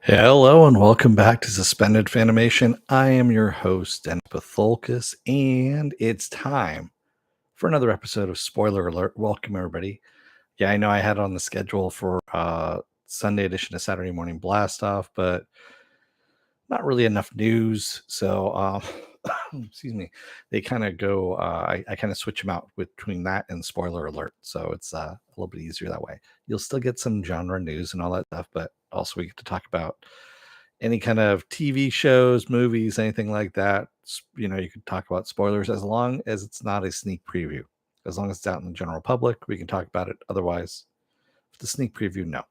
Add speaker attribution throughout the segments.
Speaker 1: Hello and welcome back to Suspended Fanimation. I am your host, and Bithoulkas, and it's time for another episode of Spoiler Alert. Welcome, everybody. Yeah, I know I had it on the schedule for Sunday edition of Saturday Morning Blast Off, but not really enough news. So, excuse me, they kind of go, I kind of switch them out between that and Spoiler Alert. So it's a little bit easier that way. You'll still get some genre news and all that stuff, but also we get to talk about any kind of TV shows, movies, anything like that. You can talk about spoilers as long as it's not a sneak preview. As long as it's out in the general public, we can talk about it. Otherwise, the sneak preview, no.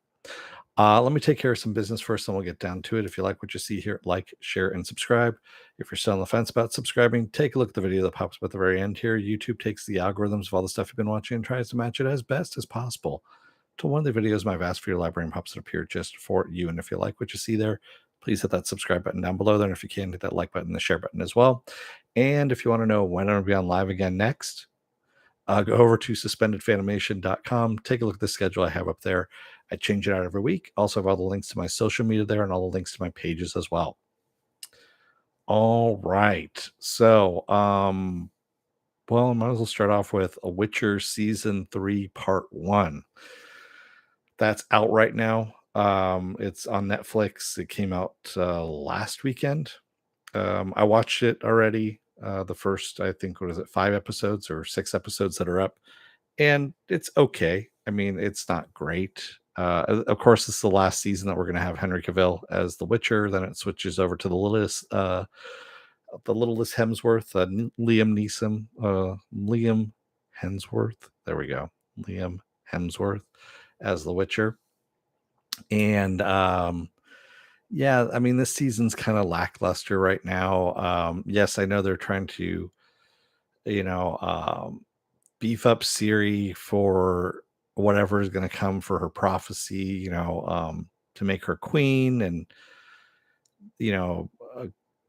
Speaker 1: Let me take care of some business first, and we'll get down to it. If you like what you see here, like, share, and subscribe. If you're still on the fence about subscribing, take a look at the video that pops up at the very end here. YouTube takes the algorithms of all the stuff you've been watching and tries to match it as best as possible to one of the videos my vast video library and pops it up here just for you. And if you like what you see there, please hit that subscribe button down below there. And if you can, hit that like button, the share button as well. And if you want to know when I'm going to be on live again next, go over to suspendedfanimation.com. Take a look at the schedule I have up there. I change it out every week. Also have all the links to my social media there and all the links to my pages as well. All right. So, well, I might as well start off with A Witcher Season 3 Part 1. That's out right now. It's on Netflix. It came out last weekend. I watched it already. The first, I think, what is it, 5 episodes or 6 episodes that are up, and it's okay. I mean, it's not great. Of course, this is the last season that we're going to have Henry Cavill as The Witcher. Then it switches over to the littlest Hemsworth, Liam Neeson, Liam Hemsworth. There we go, Liam Hemsworth as The Witcher, and yeah, I mean, this season's kind of lackluster right now. Yes, I know they're trying to, you know, beef up Siri for whatever is going to come for her prophecy, to make her queen. And, you know,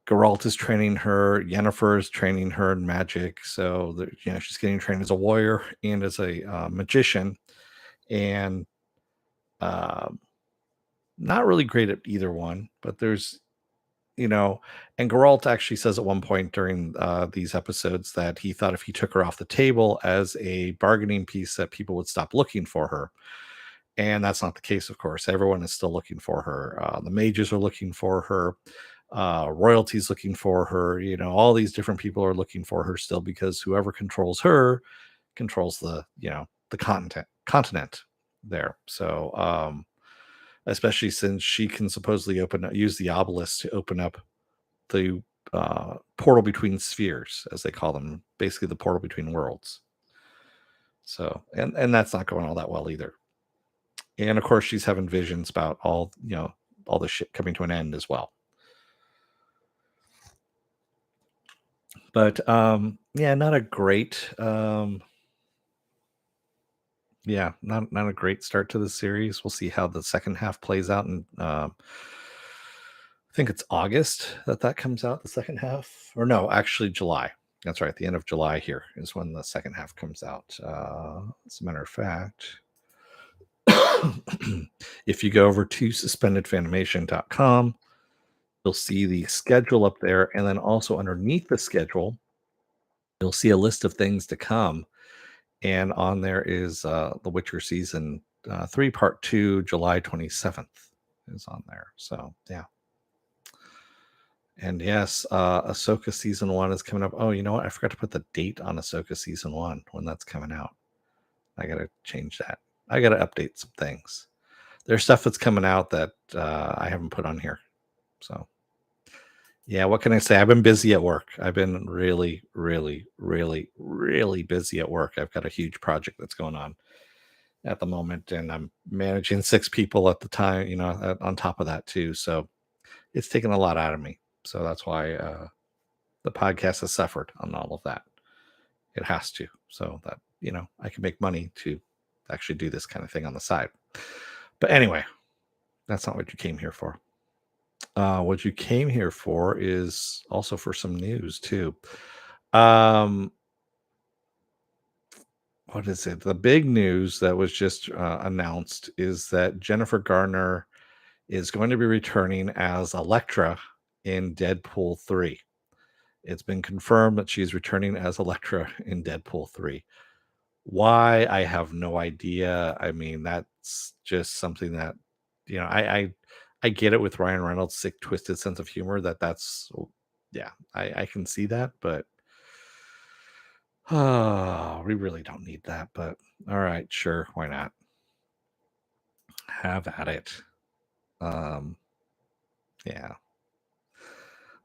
Speaker 1: Geralt is training her, Yennefer is training her in magic. So, she's getting trained as a warrior and as a magician. And, um, not really great at either one, but there's and Geralt actually says at one point during these episodes that he thought if he took her off the table as a bargaining piece that people would stop looking for her. And that's not the case, of course. Everyone is still looking for her. The mages are looking for her. Royalty's looking for her. All these different people are looking for her still because whoever controls her controls the continent there. So, especially since she can supposedly use the obelisk to open up the portal between spheres, as they call them, basically the portal between worlds. So, and that's not going all that well either. And of course, she's having visions about all the shit coming to an end as well. But yeah, not a great not a great start to the series. We'll see how the second half plays out, and I think it's August that comes out, the second half, or no, actually July. That's right. The end of July here is when the second half comes out. As a matter of fact, if you go over to suspendedfanimation.com, you'll see the schedule up there. And then also underneath the schedule, you'll see a list of things to come. And on there is The Witcher Season 3, Part 2, July 27th is on there. So, yeah. And yes, Ahsoka Season 1 is coming up. Oh, you know what? I forgot to put the date on Ahsoka Season 1 when that's coming out. I got to change that. I got to update some things. There's stuff that's coming out that I haven't put on here. So, yeah, what can I say? I've been busy at work. I've been really, really, really, really busy at work. I've got a huge project that's going on at the moment, and I'm managing 6 people at the time, on top of that too. So it's taken a lot out of me. So that's why the podcast has suffered on all of that. It has to, so that I can make money to actually do this kind of thing on the side. But anyway, that's not what you came here for. What you came here for is also for some news too. What is it? The big news that was just announced is that Jennifer Garner is going to be returning as Elektra in Deadpool 3. It's been confirmed that she's returning as Elektra in Deadpool 3. Why? I have no idea. I mean, that's just something that, I get it with Ryan Reynolds' sick, twisted sense of humor that's, yeah, I can see that, but we really don't need that. But all right, sure, why not? Have at it. Um, yeah.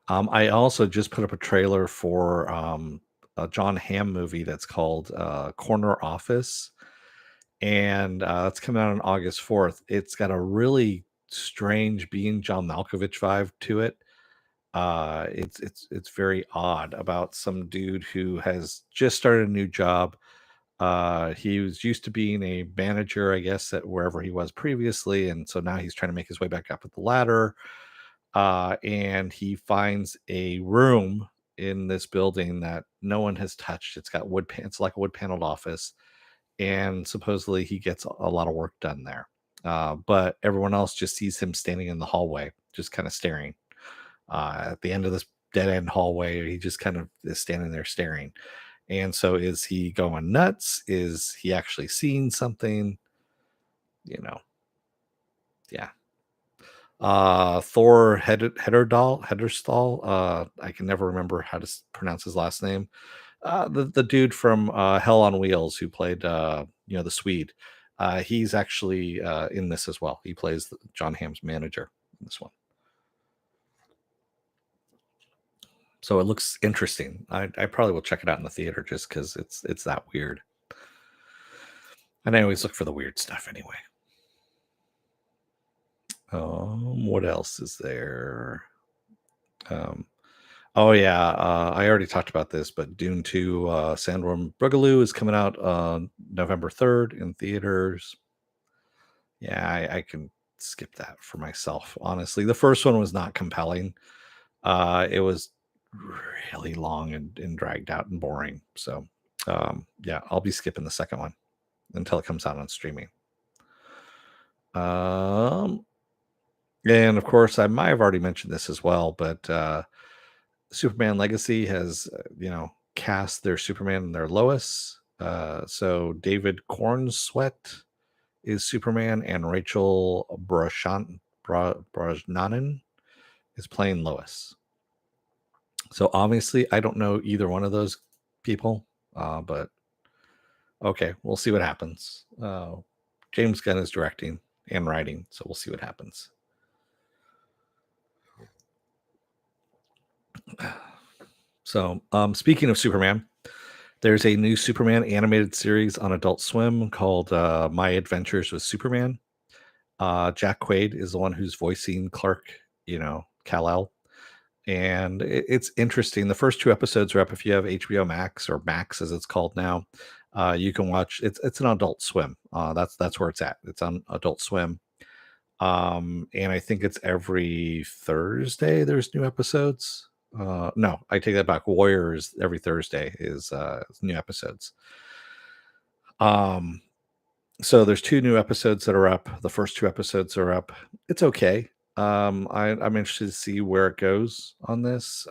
Speaker 1: I also just put up a trailer for a John Hamm movie that's called Corner Office, and it's coming out on August 4th. It's got a really strange being John Malkovich vibe to it. It's very odd about some dude who has just started a new job. He was used to being a manager, I guess, at wherever he was previously, and so now he's trying to make his way back up the ladder. And he finds a room in this building that no one has touched. It's got it's like a wood paneled office, and supposedly he gets a lot of work done there. But everyone else just sees him standing in the hallway, just kind of staring. At the end of this dead end hallway, he just kind of is standing there staring. And so, is he going nuts? Is he actually seeing something? You know, yeah. Thor Hederstall. I can never remember how to pronounce his last name. The dude from Hell on Wheels who played the Swede. He's actually in this as well. He plays John Hamm's manager in this one. So it looks interesting. I probably will check it out in the theater just because it's that weird. And I always look for the weird stuff anyway. What else is there? Um, oh yeah, I already talked about this, but Dune 2 Sandworm Boogaloo is coming out November 3rd in theaters. Yeah, I can skip that for myself. Honestly, the first one was not compelling. It was really long and dragged out and boring. So yeah, I'll be skipping the second one until it comes out on streaming. And of course, I might have already mentioned this as well, but Superman Legacy has, cast their Superman and their Lois. So David Cornsweet is Superman, and Rachel Brosnahan is playing Lois. So obviously, I don't know either one of those people, but okay, we'll see what happens. James Gunn is directing and writing, so we'll see what happens. So, speaking of Superman, there's a new Superman animated series on Adult Swim called My Adventures with Superman. Jack Quaid is the one who's voicing Clark, Kal-El. And it's interesting. The first two episodes are up if you have HBO Max, or Max as it's called now. You can watch. It's an Adult Swim. That's where it's at. It's on Adult Swim. And I think it's every Thursday there's new episodes. No, I take that back. Warriors every Thursday is new episodes. So there's two new episodes that are up. The first two episodes are up. It's okay. I'm interested to see where it goes on this.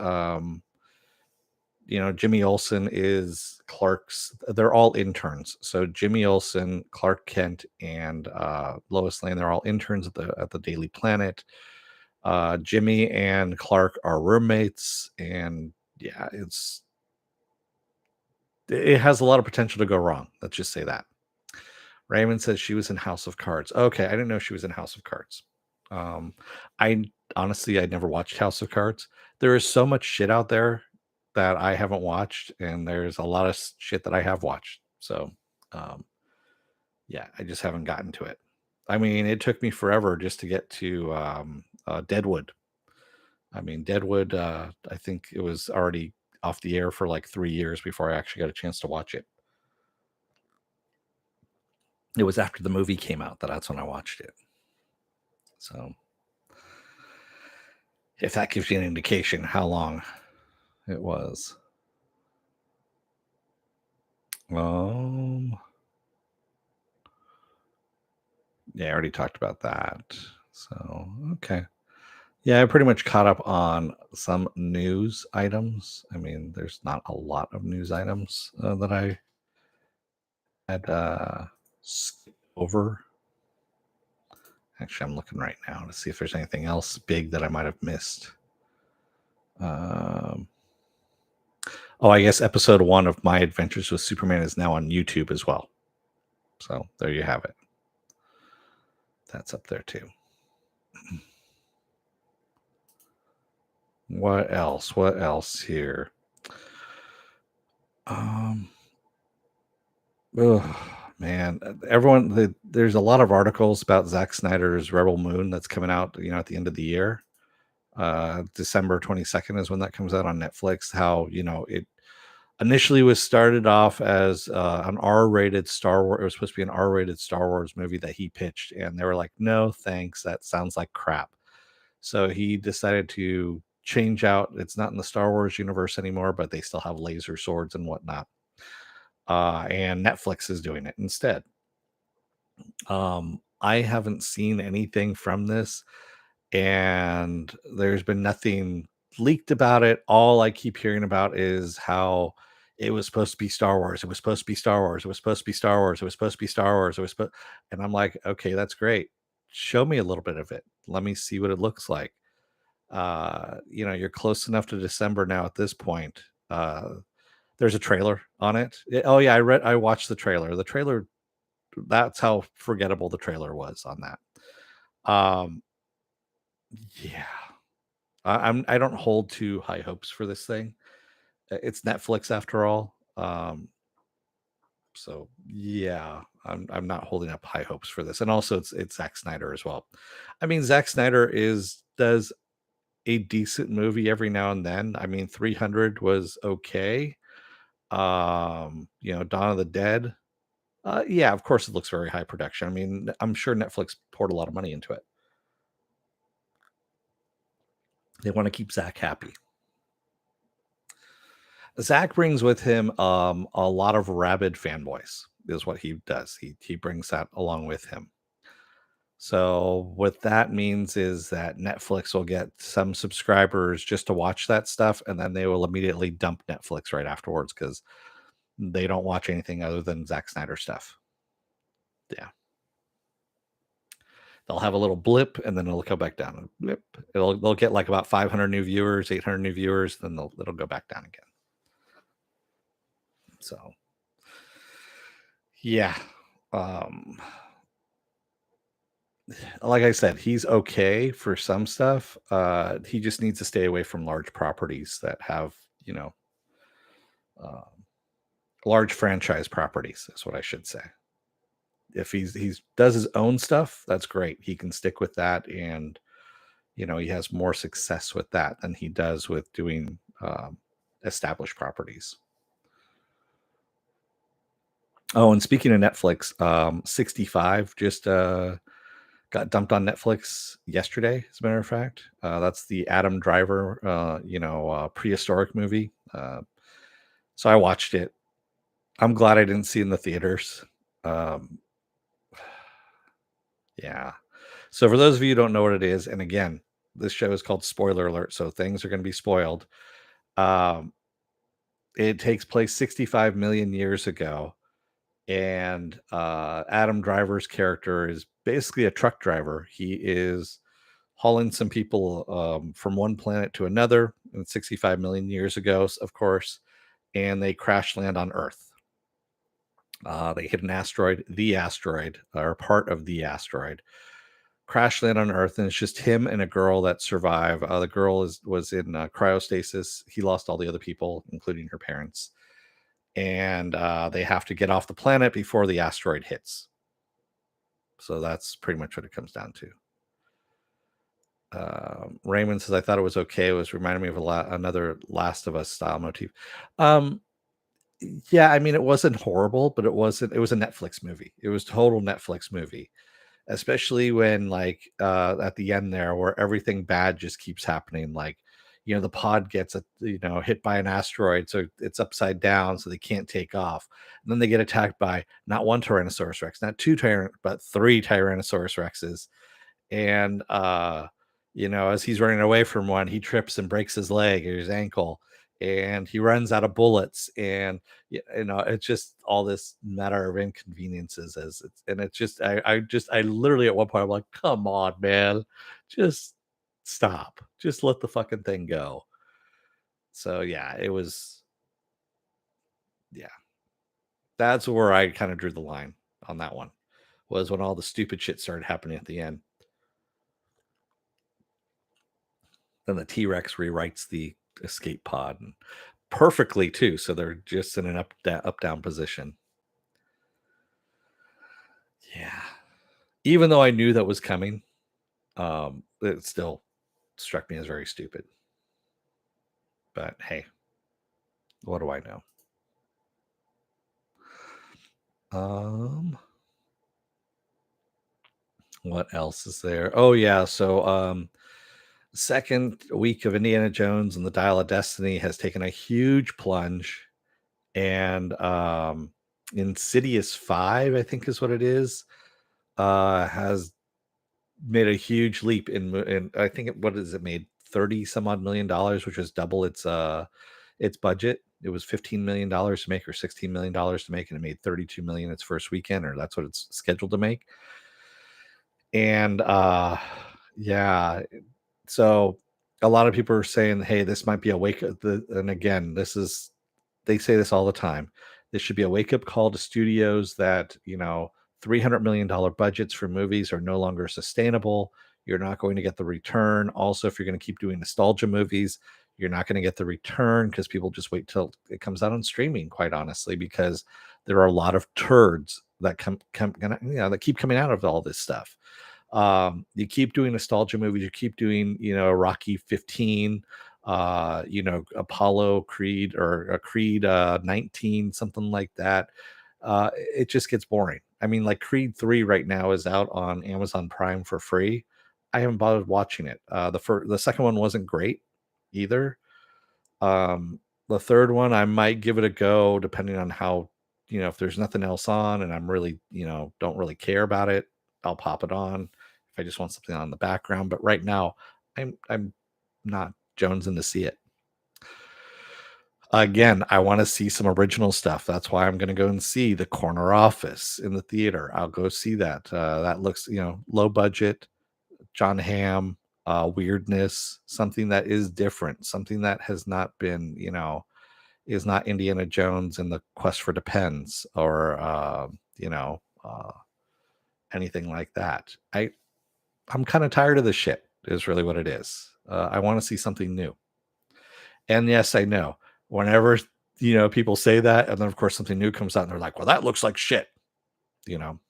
Speaker 1: Jimmy Olsen is Clark's. They're all interns. So Jimmy Olsen, Clark Kent, and Lois Lane. They're all interns at the Daily Planet. Jimmy and Clark are roommates, and yeah, it has a lot of potential to go wrong. Let's just say that. Raymond says she was in House of Cards. Okay, I didn't know she was in House of Cards. I honestly, I never watched House of Cards. There is so much shit out there that I haven't watched, and there's a lot of shit that I have watched. So, um, yeah, I just haven't gotten to it. I mean, it took me forever just to get to Deadwood. I mean, Deadwood. I think it was already off the air for like 3 years before I actually got a chance to watch it. It was after the movie came out that's when I watched it. So, if that gives you an indication how long it was. Yeah, I already talked about that. So, okay. Yeah, I pretty much caught up on some news items. I mean, there's not a lot of news items that I had skipped over. Actually, I'm looking right now to see if there's anything else big that I might have missed. Um, oh, I guess episode 1 of My Adventures with Superman is now on YouTube as well. So there you have it. That's up there too. What else? What else here? Um, oh man, there's a lot of articles about Zack Snyder's Rebel Moon that's coming out, at the end of the year. December 22nd is when that comes out on Netflix. How, it initially was started off as an R-rated Star Wars. It was supposed to be an R-rated Star Wars movie that he pitched, and they were like, "No, thanks. That sounds like crap." So he decided to change out. It's not in the Star Wars universe anymore, but they still have laser swords and whatnot. And Netflix is doing it instead. I haven't seen anything from this, and there's been nothing leaked about it. All I keep hearing about is how it was supposed to be Star Wars. It was supposed to be Star Wars. It was supposed to be Star Wars. It was supposed to be Star Wars. It was supposed, and I'm like, okay, that's great. Show me a little bit of it. Let me see what it looks like. You're close enough to December now at this point. There's a trailer on it. Oh yeah, I watched the trailer. The trailer, that's how forgettable the trailer was on that. Yeah. I don't hold too high hopes for this thing. It's Netflix after all. So yeah, I'm not holding up high hopes for this. And also it's Zack Snyder as well. I mean, Zack Snyder is does a decent movie every now and then. I mean, 300 was okay. Dawn of the Dead. Yeah, of course it looks very high production. I mean, I'm sure Netflix poured a lot of money into it. They want to keep Zach happy. Zach brings with him a lot of rabid fanboys, is what he does. He brings that along with him. So what that means is that Netflix will get some subscribers just to watch that stuff, and then they will immediately dump Netflix right afterwards because they don't watch anything other than Zack Snyder stuff. Yeah. They'll have a little blip and then it'll go back down. Blip. They'll get like about 500 new viewers, 800 new viewers, then it'll go back down again. So yeah. Um like I said, he's okay for some stuff. He just needs to stay away from large properties that have, uh, large franchise properties, is what I should say. If he's does his own stuff, that's great. He can stick with that, and he has more success with that than he does with doing established properties. Oh, and speaking of Netflix, 65 just got dumped on Netflix yesterday, as a matter of fact. That's the Adam Driver, prehistoric movie. So I watched it. I'm glad I didn't see it in the theaters. Um, yeah. So for those of you who don't know what it is, and again, this show is called Spoiler Alert, so things are going to be spoiled. Um, it takes place 65 million years ago, and Adam Driver's character is basically a truck driver. He is hauling some people from one planet to another, and 65 million years ago, of course, and they crash land on Earth. They hit an asteroid, or part of the asteroid, crash land on Earth, and it's just him and a girl that survive. The girl was in cryostasis. He lost all the other people, including her parents, and they have to get off the planet before the asteroid hits. So that's pretty much what it comes down to. Raymond says, I thought it was okay. It was reminding me of another Last of Us style motif. Um, yeah, I mean, it wasn't horrible, but it was a Netflix movie. It was total Netflix movie, especially when like at the end there where everything bad just keeps happening. Like, the pod gets hit by an asteroid, so it's upside down, so they can't take off. And then they get attacked by not one Tyrannosaurus Rex, not two but three Tyrannosaurus Rexes, And as he's running away from one, he trips and breaks his leg or his ankle, and he runs out of bullets. And it's just all this matter of inconveniences as it's and it's just I literally at one point I'm like, come on, man, just stop, just let the fucking thing go. So yeah, it was, yeah, that's where I kind of drew the line on that one, was when all the stupid shit started happening at the end. Then the T-Rex rewrites the escape pod, and perfectly too. So they're just in an up down position. Yeah. Even though I knew that was coming, it still struck me as very stupid. But hey, what do I know? Um, what else is there? Oh yeah, so second week of Indiana Jones and the Dial of Destiny has taken a huge plunge, and Insidious 5, I think is what it is, has made a huge leap in I think what is it, made 30 some odd $1 million, which was double its budget. It was $15 million to make, or $16 million to make, and it made 32 million its first weekend, or that's what it's scheduled to make. And yeah, so a lot of people are saying, hey, this might be a wake up, and again, this is, they say this all the time. This should be a wake up call to studios that, $300 million budgets for movies are no longer sustainable. You're not going to get the return. Also, if you're going to keep doing nostalgia movies, you're not going to get the return because people just wait till it comes out on streaming, quite honestly, because there are a lot of turds that that keep coming out of all this stuff. You keep doing nostalgia movies, you keep doing, Rocky 15, Apollo Creed, or a Creed 19, something like that. It just gets boring. I mean, like Creed 3 right now is out on Amazon Prime for free. I haven't bothered watching it. The second one wasn't great either. The third one, I might give it a go, depending on how, if there's nothing else on and I'm really, don't really care about it, I'll pop it on if I just want something on the background. But right now, I'm not jonesing to see it. Again, I want to see some original stuff. That's why I'm going to go and see The Corner Office in the theater. I'll go see that. That looks, low budget, John Hamm, weirdness, something that is different, something that has not been, is not Indiana Jones and the Quest for Depends, or anything like that. I'm kind of tired of this shit. Is really what it is. I want to see something new. And yes, I know. Whenever people say that, and then of course something new comes out, and they're like, "Well, that looks like shit." You know.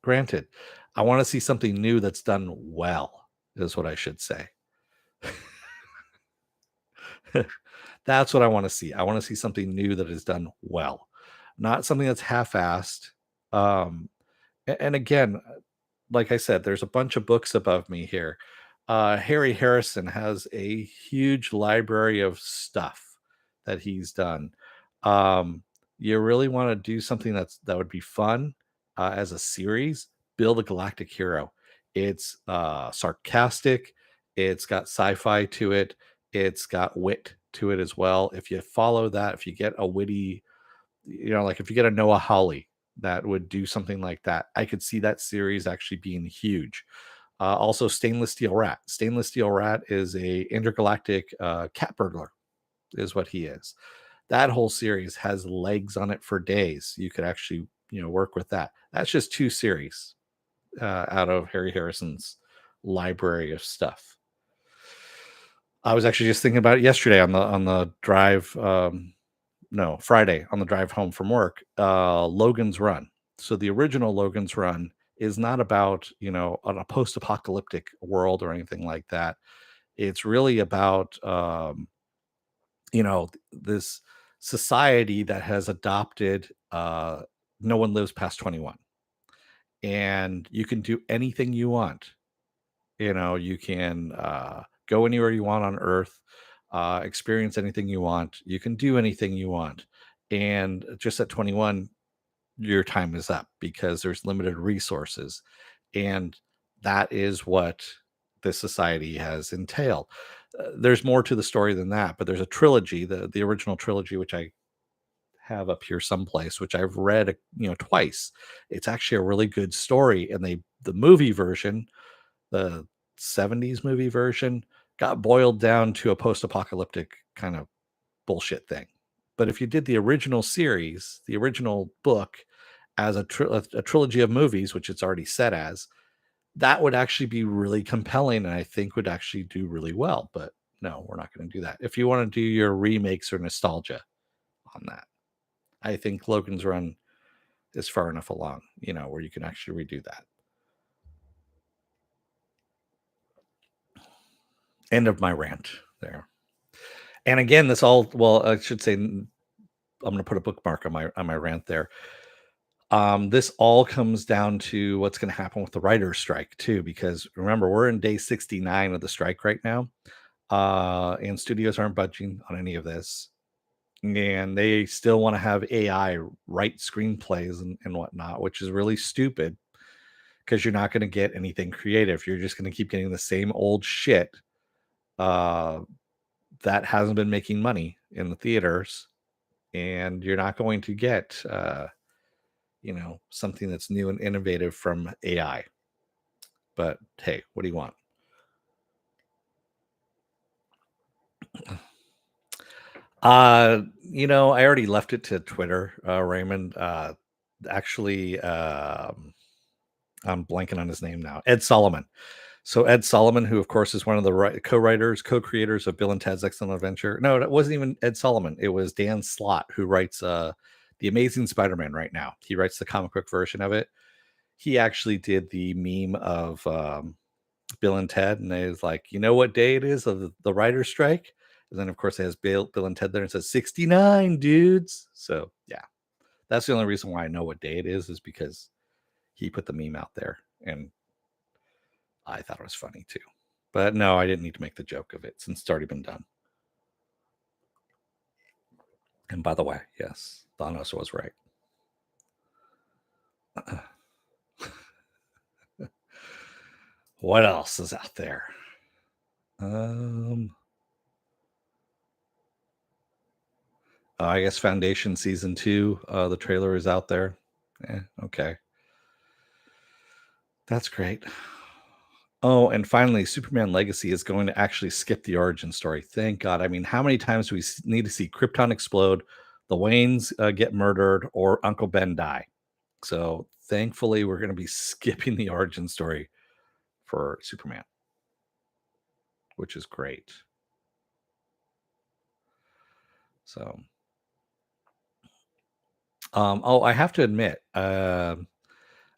Speaker 1: Granted, I want to see something new that's done well. Is what I should say. That's what I want to see. I want to see something new that is done well, not something that's half-assed. Um, and again, like I said, there's a bunch of books above me here. Harry Harrison has a huge library of stuff that he's done. Um, you really want to do something that would be fun as a series. Build a galactic hero. It's sarcastic. It's got sci-fi to it. It's got wit to it as well. If you follow that, if you get a witty, like if you get a Noah Hawley that would do something like that, I could see that series actually being huge. Also, Stainless Steel Rat. Stainless Steel Rat is a intergalactic cat burglar, is what he is. That whole series has legs on it for days. You could actually, work with that. That's just two series out of Harry Harrison's library of stuff. I was actually just thinking about it yesterday on the drive. No, Friday on the drive home from work. Logan's Run. So the original Logan's Run is not about, on a post-apocalyptic world or anything like that. It's really about this society that has adopted no one lives past 21, and you can do anything you want. You can go anywhere you want on Earth, experience anything you want, you can do anything you want, and just at 21 your time is up because there's limited resources. And That is what this society has entailed. There's more to the story than that, but there's a trilogy, the original trilogy, which I have up here someplace, which I've read, twice. It's actually a really good story, and the movie version, the 70s movie version, got boiled down to a post-apocalyptic kind of bullshit thing. But if you did the original series, the original book, as a trilogy of movies, which it's already set as, that would actually be really compelling, and I think would actually do really well. But no, we're not going to do that. If you want to do your remakes or nostalgia on that, I think Logan's Run is far enough along, where you can actually redo that. End of my rant there. And again, this all, well, I should say, I'm going to put a bookmark on my rant there. This all comes down to what's going to happen with the writer's strike too, because remember, we're in day 69 of the strike right now, and studios aren't budging on any of this, and they still want to have AI write screenplays and whatnot, which is really stupid because you're not going to get anything creative. You're just going to keep getting the same old shit uh, that hasn't been making money in the theaters, and you're not going to get something that's new and innovative from AI. But hey, what do you want? I already left it to Twitter, Raymond. Actually, I'm blanking on his name now. Ed Solomon. So Ed Solomon, who of course is one of the co-writers, co-creators of Bill and Ted's Excellent Adventure. No, it wasn't even Ed Solomon. It was Dan Slott, who writes the Amazing Spider-Man right now. He writes the comic book version of it. He actually did the meme of Bill and Ted, and it's like, you know what day it is of the writer's strike? And then of course it has Bill and Ted there and says 69 dudes. So yeah, that's the only reason why I know what day it is because he put the meme out there, and I thought it was funny too. But no, I didn't need to make the joke of it since it's already been done. And by the way, yes, Thanos was right. What else is out there? I guess Foundation season 2. The trailer is out there. Okay, that's great. Oh, and finally, Superman Legacy is going to actually skip the origin story. Thank God. I mean, how many times do we need to see Krypton explode, the Waynes get murdered, or Uncle Ben die? So thankfully, we're going to be skipping the origin story for Superman, which is great. So, I have to admit,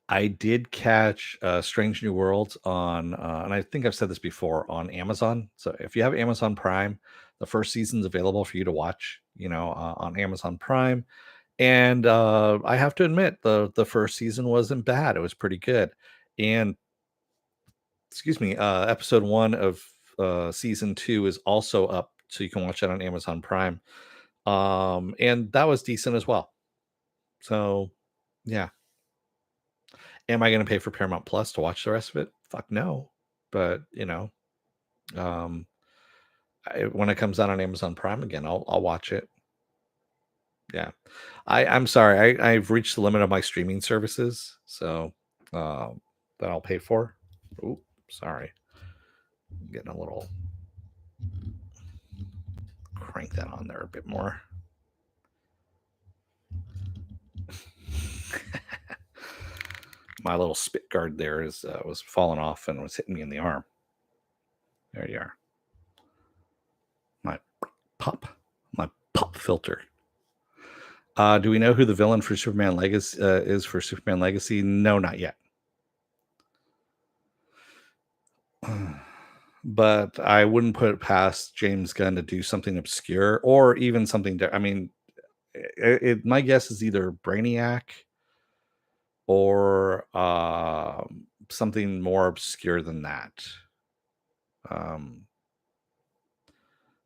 Speaker 1: I did catch Strange New Worlds on, and I think I've said this before, on Amazon. So if you have Amazon Prime, the first season's available for you to watch, on Amazon Prime. And I have to admit, the first season wasn't bad. It was pretty good. And excuse me, episode 1 of season 2 is also up, so you can watch that on Amazon Prime. And that was decent as well. So yeah. Am I going to pay for Paramount Plus to watch the rest of it? Fuck no. But um, when it comes out on Amazon Prime again, I'll watch it. Yeah, I'm sorry, I've reached the limit of my streaming services, so that I'll pay for. Oh, sorry, I'm getting a little, crank that on there a bit more. My little spit guard there was falling off and was hitting me in the arm. There you are. My pop, my pop filter. Do we know who the villain for Superman Legacy is for Superman Legacy? No, not yet. But I wouldn't put it past James Gunn to do something obscure or even something. I mean, my guess is either Brainiac or something more obscure than that. Um,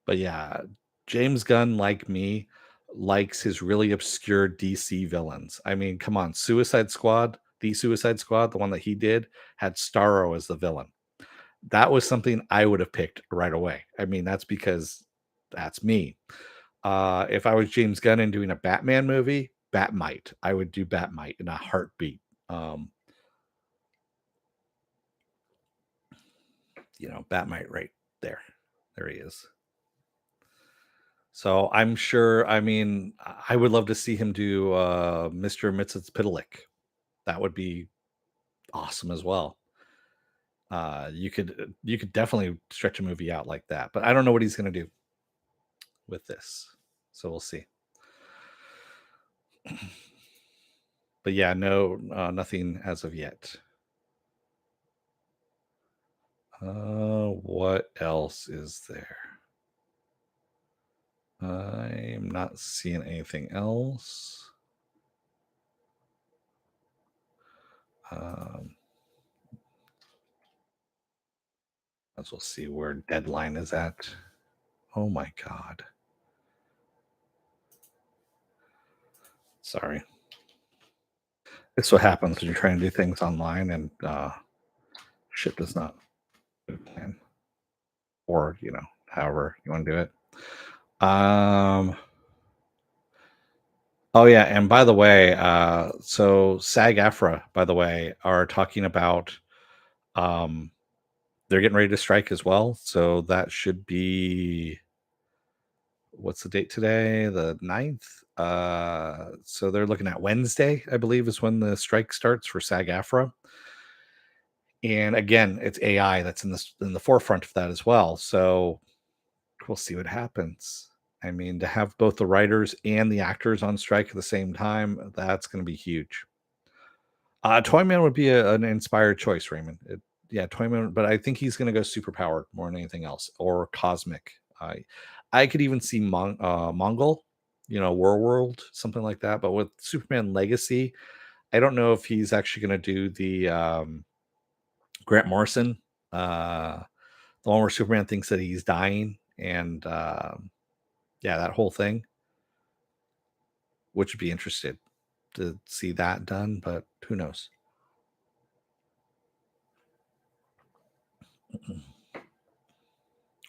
Speaker 1: but yeah, James Gunn, like me, likes his really obscure DC villains. I mean, come on, Suicide Squad. The Suicide Squad, the one that he did, had Starro as the villain. That was something I would have picked right away. I mean, that's because that's me. If I was James Gunn and doing a Batman movie, Batmite. I would do Batmite in a heartbeat. Um, Batmite right there. There he is. So I'm sure. I mean, I would love to see him do Mr. and Mrs. That would be awesome as well. You could definitely stretch a movie out like that, but I don't know what he's going to do with this. So we'll see. But yeah, no, nothing as of yet. What else is there? I'm not seeing anything else. Um, as we'll see where deadline is at. Oh my god. Sorry. It's what happens when you're trying to do things online and shit does not plan. Or, however you want to do it. Oh yeah, and by the way, so SAG-AFTRA, by the way, are talking about um they're getting ready to strike as well. So that should be what's the date today? The 9th. So they're looking at Wednesday, I believe, is when the strike starts for SAG-AFTRA. And again, it's AI that's in the forefront of that as well. So we'll see what happens. I mean, to have both the writers and the actors on strike at the same time, that's going to be huge. Toyman would be an inspired choice, Raymond. Yeah, Toyman, but I think he's going to go super powered more than anything else, or cosmic. I could even see Mongol, War something like that. But with Superman Legacy, I don't know if he's actually going to do the Grant Morrison, the one where Superman thinks that he's dying, and yeah, that whole thing, which would be interested to see that done, but who knows?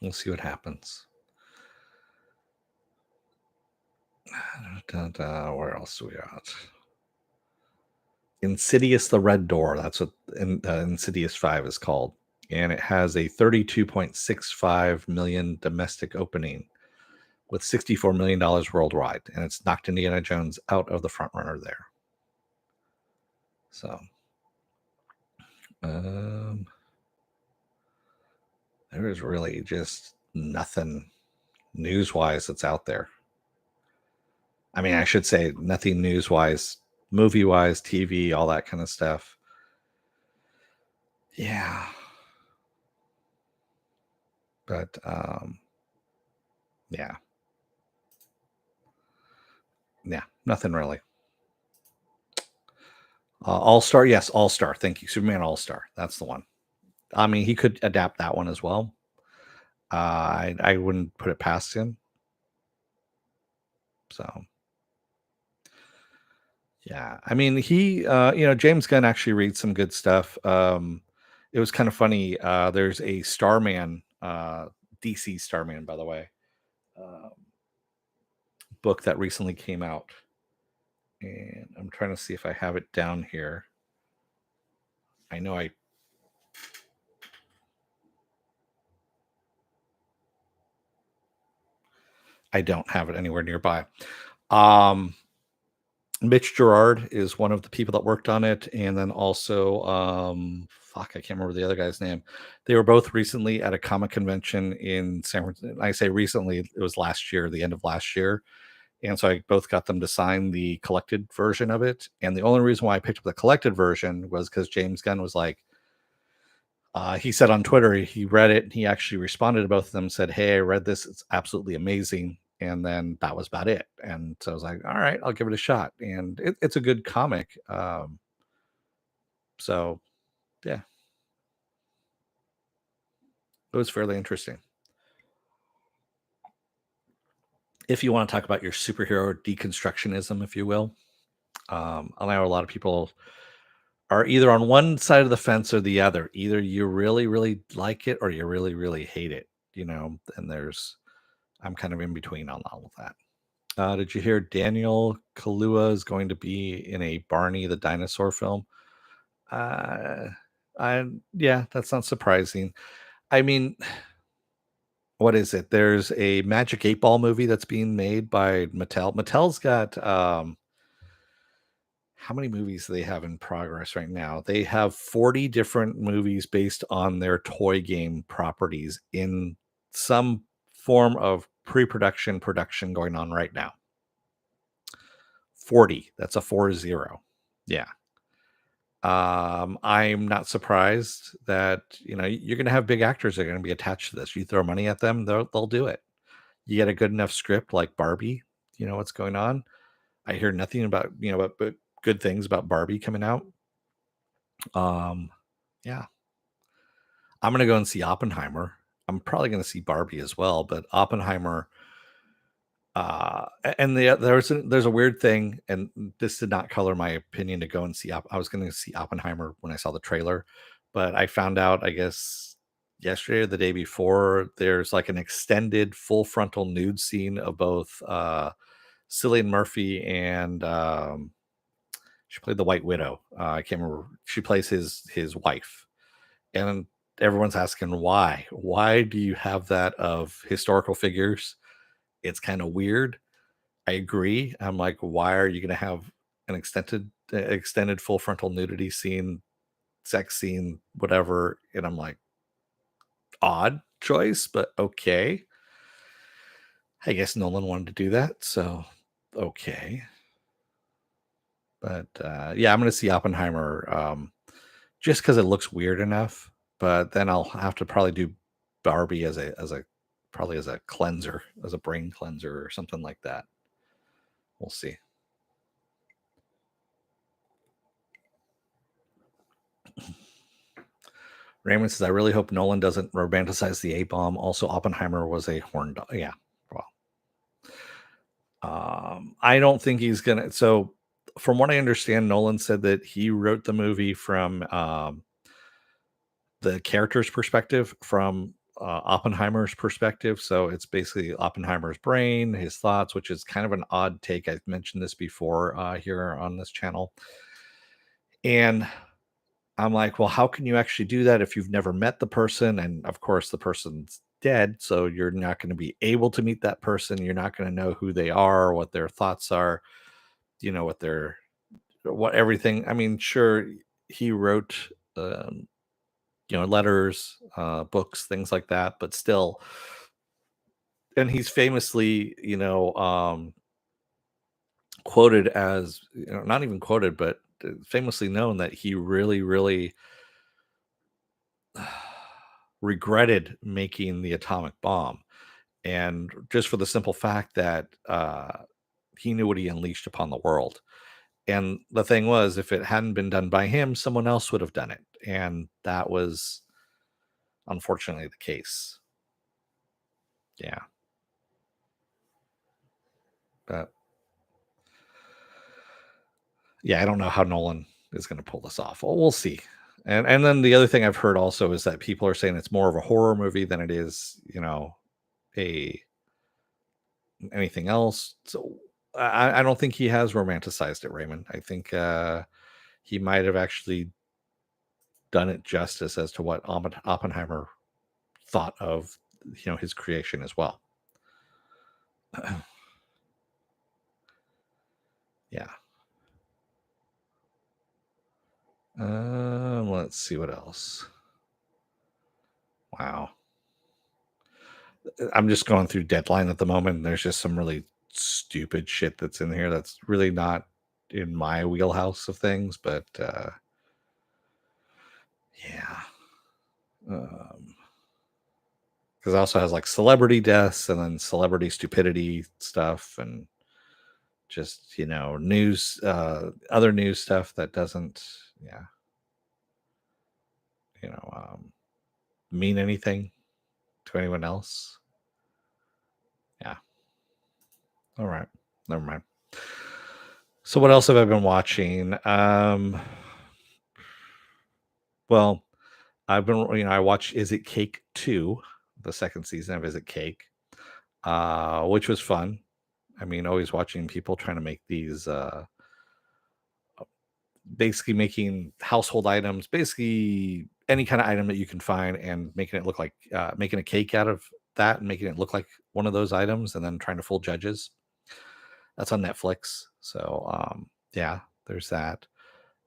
Speaker 1: We'll see what happens. Where else do we at? Insidious: The Red Door. That's what Insidious 5 is called. And it has a 32.65 million domestic opening with $64 million worldwide. And it's knocked Indiana Jones out of the front runner there. So, there is really just nothing news wise that's out there. I mean, I should say nothing news wise, movie wise, TV, all that kind of stuff. Yeah. But yeah. Yeah, nothing really. All Star, yes, All Star. Thank you, Superman All Star. That's the one. I mean, he could adapt that one as well. I wouldn't put it past him. So yeah, I mean, James Gunn actually reads some good stuff. It was kind of funny. There's a Starman, DC Starman, by the way, um, book that recently came out, and I'm trying to see if I have it down here. I know I don't have it anywhere nearby. Um, Mitch Gerard is one of the people that worked on it, and then also, fuck, I can't remember the other guy's name. They were both recently at a comic convention in San Francisco. I say recently; it was last year, the end of last year, and so I both got them to sign the collected version of it. And the only reason why I picked up the collected version was because James Gunn was like, he said on Twitter he read it and he actually responded to both of them and said, "Hey, I read this. It's absolutely amazing." And then that was about it. And so I was like, "All right, I'll give it a shot." And it's a good comic. So yeah, it was fairly interesting. If you want to talk about your superhero deconstructionism, if you will, I know a lot of people are either on one side of the fence or the other. Either you really, really like it or you really, really hate it, and I'm kind of in between on all of that. Did you hear Daniel Kaluuya is going to be in a Barney the dinosaur film? Uh, yeah, that's not surprising. I mean, what is it? There's a Magic 8 Ball movie that's being made by Mattel. Mattel's got how many movies do they have in progress right now? They have 40 different movies based on their toy game properties in some form of pre-production production going on right now. 40. That's a 40. Yeah. I'm not surprised that you're going to have big actors that are going to be attached to this. You throw money at them, they'll do it. You get a good enough script like Barbie, you know what's going on. I hear nothing about but good things about Barbie coming out. Um, yeah, I'm gonna go and see Oppenheimer. I'm probably gonna see Barbie as well, but Oppenheimer. And there's a weird thing, and this did not color my opinion to go and see. I was going to see Oppenheimer when I saw the trailer, but I found out, I guess, yesterday or the day before, there's like an extended full frontal nude scene of both Cillian Murphy and she played the White Widow. I can't remember. She plays his wife, and everyone's asking why. Why do you have that of historical figures? It's kind of weird. I agree. I'm like, why are you going to have an extended full frontal nudity scene, sex scene, whatever? And I'm like, odd choice, but okay. I guess Nolan wanted to do that, so okay. But yeah, I'm going to see Oppenheimer just because it looks weird enough. But then I'll have to probably do Barbie as a probably as a cleanser, as a brain cleanser or something like that. We'll see. Raymond says, I really hope Nolan doesn't romanticize the A bomb. Also, Oppenheimer was a horn dog. Yeah. Well, I don't think he's going to. So, from what I understand, Nolan said that he wrote the movie from the character's perspective, from Oppenheimer's perspective. So, it's basically Oppenheimer's brain, his thoughts, which is kind of an odd take. I've mentioned this before here on this channel. And I'm like, well, how can you actually do that if you've never met the person? And of course, the person's dead. So you're not going to be able to meet that person. You're not going to know who they are, what their thoughts are, what their, what everything. I mean, sure, he wrote, um, letters, books, things like that, but still, and he's famously, quoted as, not even quoted, but famously known that he really, really regretted making the atomic bomb, and just for the simple fact that he knew what he unleashed upon the world. And the thing was, if it hadn't been done by him, someone else would have done it, and that was unfortunately the case. Yeah, but yeah, I don't know how Nolan is going to pull this off. Well, we'll see. And then the other thing I've heard also is that people are saying it's more of a horror movie than it is, a anything else. So I don't think he has romanticized it, Raymond. I think he might have actually done it justice as to what Oppenheimer thought of, his creation as well. Yeah. Let's see what else. Wow. I'm just going through Deadline at the moment. And there's just some really stupid shit that's in here that's really not in my wheelhouse of things, but yeah. Because it also has like celebrity deaths and then celebrity stupidity stuff and just news, other news stuff that doesn't, yeah, you know um, mean anything to anyone else. Yeah. All right. Never mind. So what else have I been watching? Well, I watched Is It Cake 2, the second season of Is It Cake, which was fun. I mean, always watching people trying to make these, basically making household items, basically any kind of item that you can find, and making it look like making a cake out of that and making it look like one of those items, and then trying to fool judges. That's on Netflix. So yeah, there's that.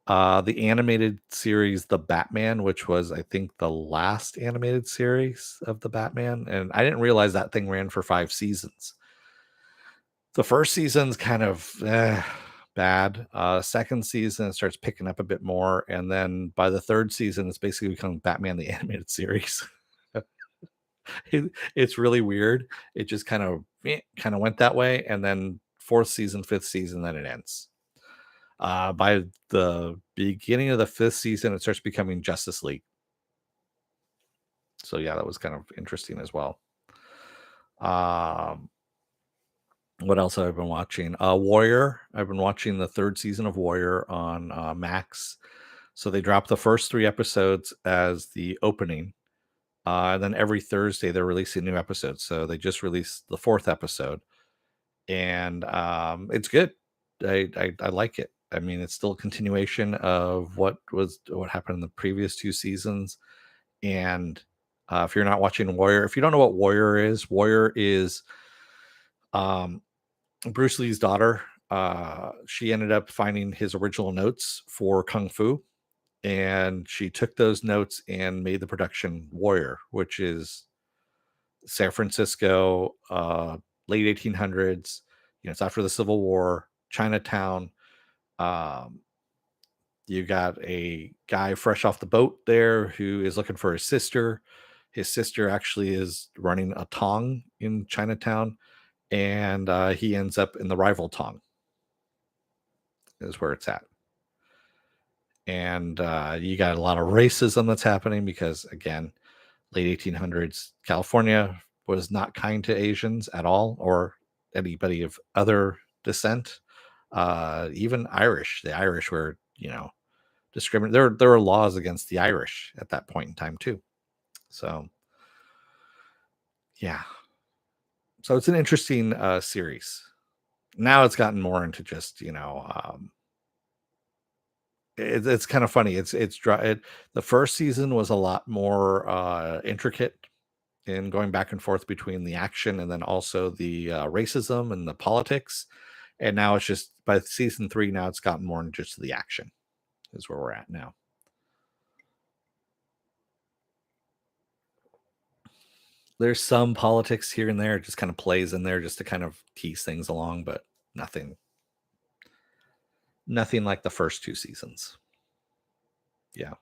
Speaker 1: The animated series The Batman, which was I think the last animated series of the Batman, and I didn't realize that thing ran for 5 seasons. The first season's kind of bad. Second season it starts picking up a bit more, and then by the third season, it's basically becoming Batman the animated series. It's really weird. It just kind of went that way, and then fourth season, fifth season, then it ends. By the beginning of the fifth season, it starts becoming Justice League. So yeah, that was kind of interesting as well. Um, what else have I been watching? Warrior. I've been watching the third season of Warrior on Max. So they dropped the first 3 episodes as the opening. And then every Thursday they're releasing new episodes. So they just released the fourth episode, and it's good. I like it. I mean, it's still a continuation of what happened in the previous 2 seasons. And if you're not watching Warrior, if you don't know what Warrior is um, Bruce Lee's daughter. She ended up finding his original notes for Kung Fu, and she took those notes and made the production Warrior, which is San Francisco, late 1800s. It's after the Civil War, Chinatown. Um, you got a guy fresh off the boat there who is looking for his sister. His sister actually is running a tong in Chinatown, and he ends up in the rival tong, is where it's at. And you got a lot of racism that's happening because, again, late 1800s California was not kind to Asians at all, or anybody of other descent. Even Irish, the Irish were, discriminate. There were laws against the Irish at that point in time too. So yeah, so it's an interesting series. Now it's gotten more into just it's kind of funny. It's dry. The first season was a lot more intricate in going back and forth between the action and then also the racism and the politics. And now it's just by season 3 now it's gotten more into just the action is where we're at now. There's some politics here and there, it just kind of plays in there just to kind of tease things along, but nothing nothing like the first 2 seasons. Yeah.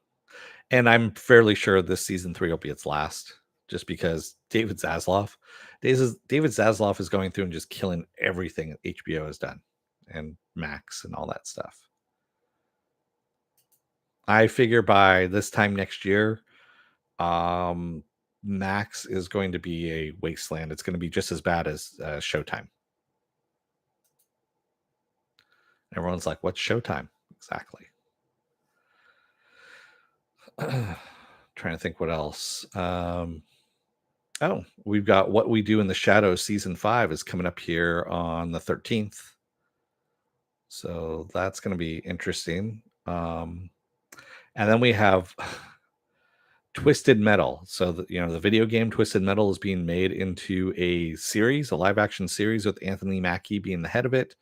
Speaker 1: And I'm fairly sure this season 3 will be its last, just because David Zaslav is going through and just killing everything that HBO has done, and Max and all that stuff. I figure by this time next year, um, Max is going to be a wasteland. It's going to be just as bad as Showtime. Everyone's like, "What's Showtime?" Exactly. Trying to think what else. Oh, we've got What We Do in the Shadows season 5 is coming up here on the 13th. So that's going to be interesting. And then we have Twisted Metal. So the video game Twisted Metal is being made into a series, a live action series with Anthony Mackie being the head of it.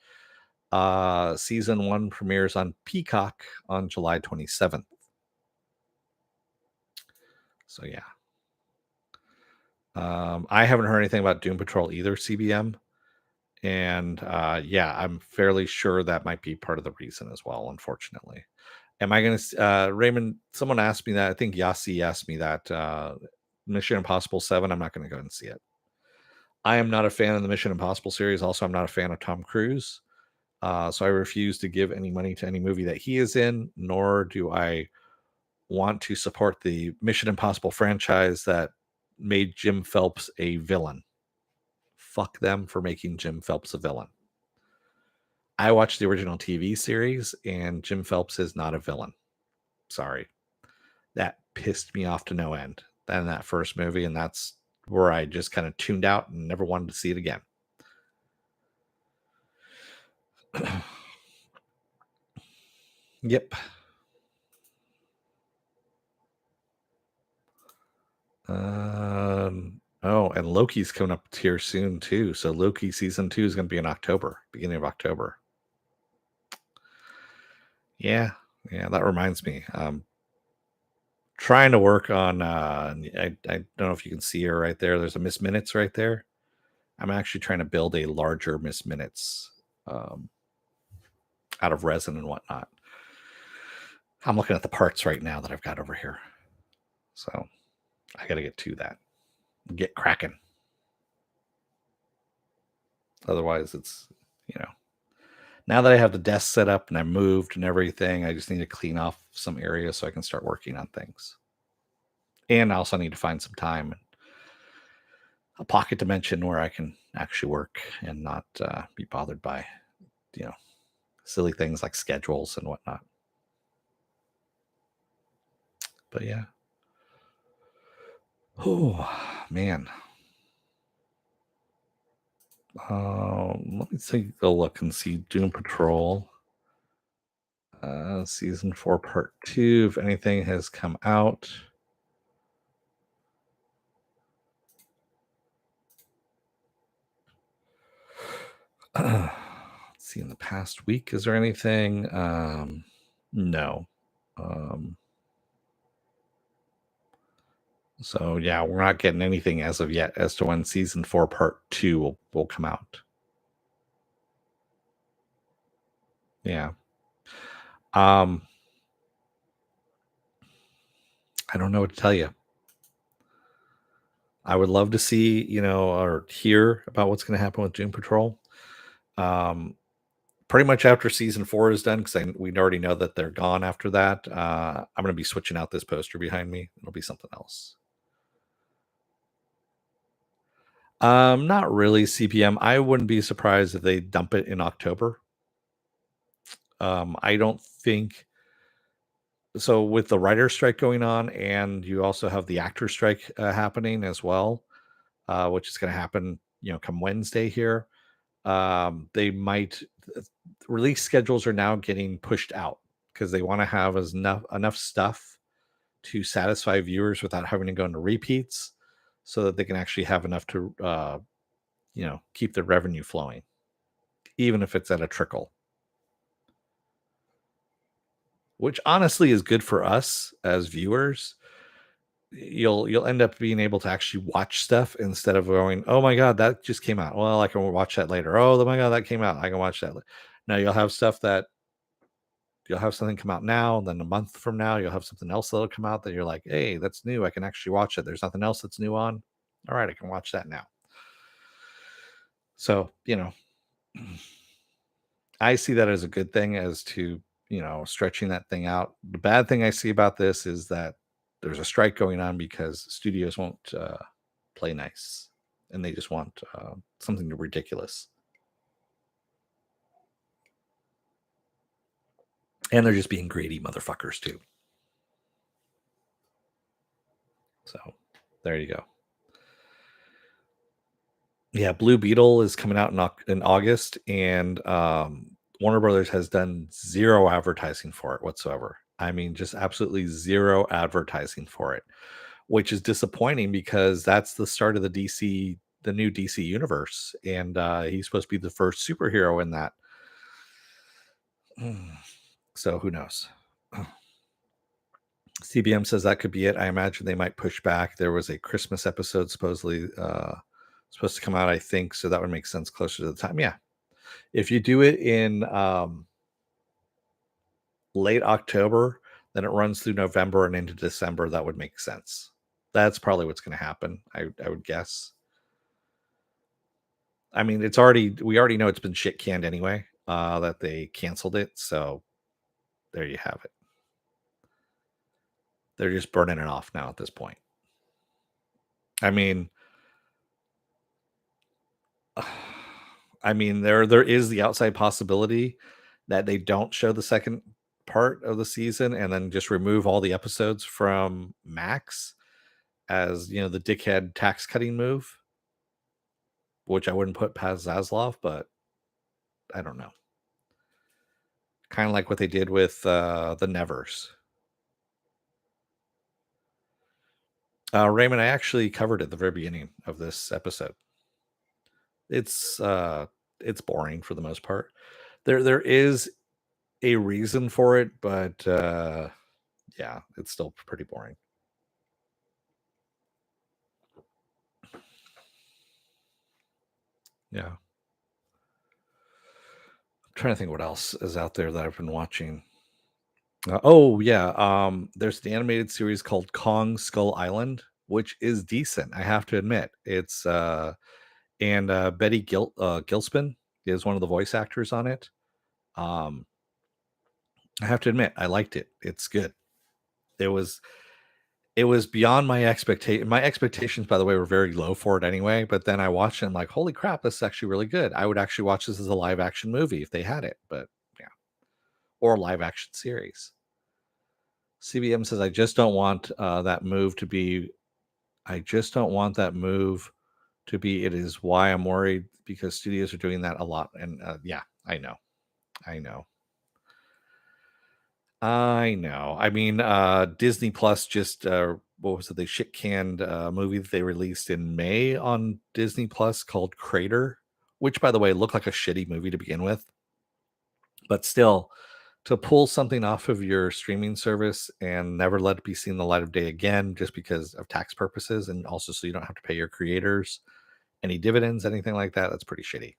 Speaker 1: Season 1 premieres on Peacock on July 27th. So yeah. I haven't heard anything about Doom Patrol either, CBM. And yeah, I'm fairly sure that might be part of the reason as well, unfortunately. Am I going to, Raymond? Someone asked me that. I think Yasi asked me that. Mission Impossible 7, I'm not going to go and see it. I am not a fan of the Mission Impossible series. Also, I'm not a fan of Tom Cruise. So I refuse to give any money to any movie that he is in, nor do I want to support the Mission Impossible franchise that made Jim Phelps a villain. Fuck them for making Jim Phelps a villain. I watched the original TV series, and Jim Phelps is not a villain. Sorry. that pissed me off to no end than that first movie, and that's where I just kind of tuned out and never wanted to see it again. Yep. Oh, and Loki's coming up here soon too. So Loki season 2 is going to be in October, beginning of October. Yeah, yeah, that reminds me. Trying to work on. I don't know if you can see her right there. There's a Miss Minutes right there. I'm actually trying to build a larger Miss Minutes um, out of resin and whatnot. I'm looking at the parts right now that I've got over here. So I got to get to that. Get cracking. Otherwise, it's, you know, now that I have the desk set up and I moved and everything, I just need to clean off some areas so I can start working on things. And I also need to find some time, a pocket dimension where I can actually work and not be bothered by, you know, silly things like schedules and whatnot. But yeah. Oh, man. Let me take a look and see Doom Patrol. Season 4, Part 2, if anything has come out. Let's see, in the past week, is there anything? No. So yeah, we're not getting anything as of yet as to when season 4, part 2 will come out. Yeah. Um, I don't know what to tell you. I would love to see, or hear about what's going to happen with Doom Patrol. Um, Pretty much after season 4 is done, because we already know that they're gone after that. I'm going to be switching out this poster behind me. It'll be something else. Not really CPM. I wouldn't be surprised if they dump it in October. I don't think so. With the writer strike going on, and you also have the actor strike happening as well, which is going to happen, come Wednesday here. They might release schedules are now getting pushed out because they want to have enough stuff to satisfy viewers without having to go into repeats, so that they can actually have enough to keep the revenue flowing, even if it's at a trickle. Which honestly is good for us as viewers. You'll end up being able to actually watch stuff instead of going, oh my god, that just came out, well, I can watch that later. Oh my god, that came out, I can watch that now. You'll have something come out now, then a month from now you'll have something else that'll come out that you're like, hey, that's new, I can actually watch it. There's nothing else that's new on. All right, I can watch that now. So I see that as a good thing, as to, stretching that thing out. The bad thing I see about this is that there's a strike going on because studios won't play nice, and they just want something ridiculous. And they're just being greedy motherfuckers too. So there you go. Yeah, Blue Beetle is coming out in August, and Warner Brothers has done zero advertising for it whatsoever. I mean, just absolutely zero advertising for it, which is disappointing because that's the start of the new DC universe, and he's supposed to be the first superhero in that. So who knows? CBM says that could be it. I imagine they might push back. There was a Christmas episode supposedly supposed to come out, I think, so that would make sense closer to the time. Yeah, if you do it in late October, then it runs through November and into December, that would make sense. That's probably what's going to happen, I would guess. I mean, we already know it's been shit canned anyway, that they canceled it. So there you have it. They're just burning it off now at this point. I mean, there is the outside possibility that they don't show the second part of the season and then just remove all the episodes from Max as, the dickhead tax cutting move, which I wouldn't put past Zaslav, but I don't know. Kind of like what they did with the Nevers. Raymond, I actually covered at the very beginning of this episode. It's boring for the most part. There is a reason for it, but yeah, it's still pretty boring. Yeah. I'm trying to think what else is out there that I've been watching. Oh yeah, there's the animated series called Kong Skull Island, which is decent. I have to admit, it's and Betty Gilspin is one of the voice actors on it. Um, I have to admit, I liked it. It's good. It was it was beyond my expectation. My expectations, by the way, were very low for it anyway. But then I watched it, and I'm like, holy crap, this is actually really good. I would actually watch this as a live action movie if they had it. But yeah, or a live action series. CBM says, I just don't want that move to be. I just don't want that move to be. It is why I'm worried because studios are doing that a lot. And yeah, I know. I know. I know. I mean, Disney Plus just what was it? They shit canned a movie that they released in May on Disney Plus called Crater, which, by the way, looked like a shitty movie to begin with. But still, to pull something off of your streaming service and never let it be seen the light of day again, just because of tax purposes, and also so you don't have to pay your creators any dividends, anything like that, that's pretty shitty.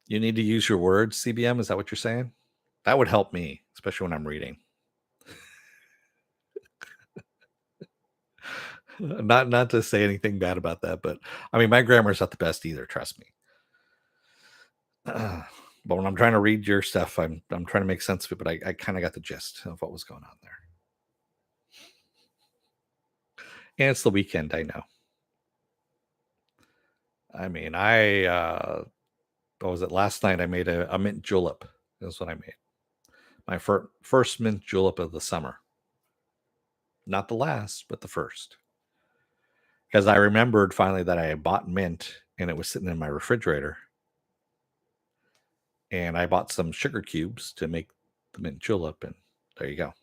Speaker 1: You need to use your words, CBM. Is that what you're saying? That would help me, especially when I'm reading. Not to say anything bad about that, but I mean, my grammar's not the best either. Trust me. But when I'm trying to read your stuff, I'm trying to make sense of it. But I kind of got the gist of what was going on there. And it's the weekend, I know. I mean, what was it? Last night I made a mint julep. That's what I made. My first mint julep of the summer. Not the last, but the first. Because I remembered finally that I had bought mint and it was sitting in my refrigerator. And I bought some sugar cubes to make the mint julep, and there you go.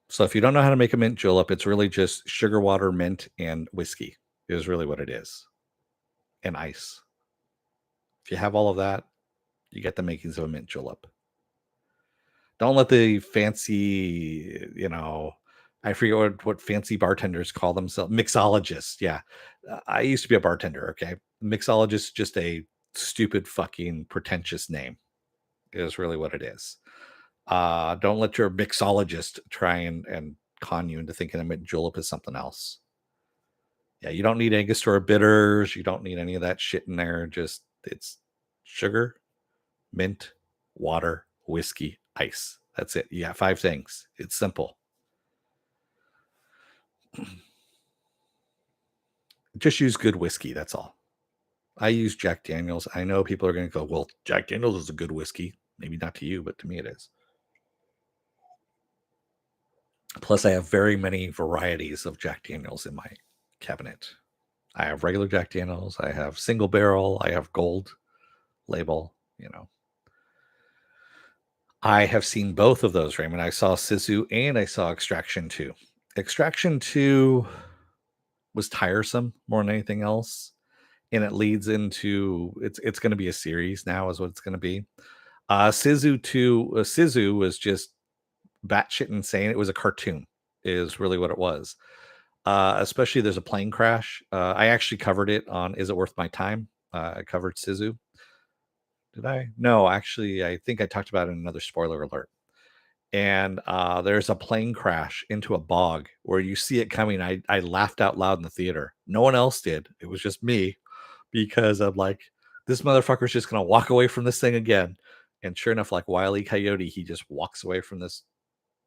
Speaker 1: So if you don't know how to make a mint julep, it's really just sugar, water, mint, and whiskey is really what it is, and ice. If you have all of that, you get the makings of a mint julep. Don't let the fancy, I forget what fancy bartenders call themselves. Mixologists. Yeah. I used to be a bartender. Okay. Mixologist, just a stupid fucking pretentious name is really what it is. Don't let your mixologist try and con you into thinking a mint julep is something else. Yeah. You don't need Angostura bitters. You don't need any of that shit in there. Just it's sugar, mint, water, whiskey, ice. That's it. You got 5 things. It's simple. Just use good whiskey. That's all. I use Jack Daniels. I know people are going to go, well, Jack Daniels is a good whiskey. Maybe not to you, but to me it is. Plus, I have very many varieties of Jack Daniels in my cabinet. I have regular Jack Daniels. I have single barrel. I have gold label. I have seen both of those, Raymond. I saw Sisu and I saw Extraction 2. Extraction 2 was tiresome more than anything else. And it leads into it's going to be a series now, is what it's going to be. Sisu was just batshit insane. It was a cartoon, is really what it was. Especially there's a plane crash. I actually covered it on Is It Worth My Time? I covered Sisu. Did I? No, actually, I think I talked about it in another spoiler alert. And there's a plane crash into a bog where you see it coming. I laughed out loud in the theater. No one else did. It was just me because I'm like, this motherfucker's just going to walk away from this thing again. And sure enough, like Wile E. Coyote, he just walks away from this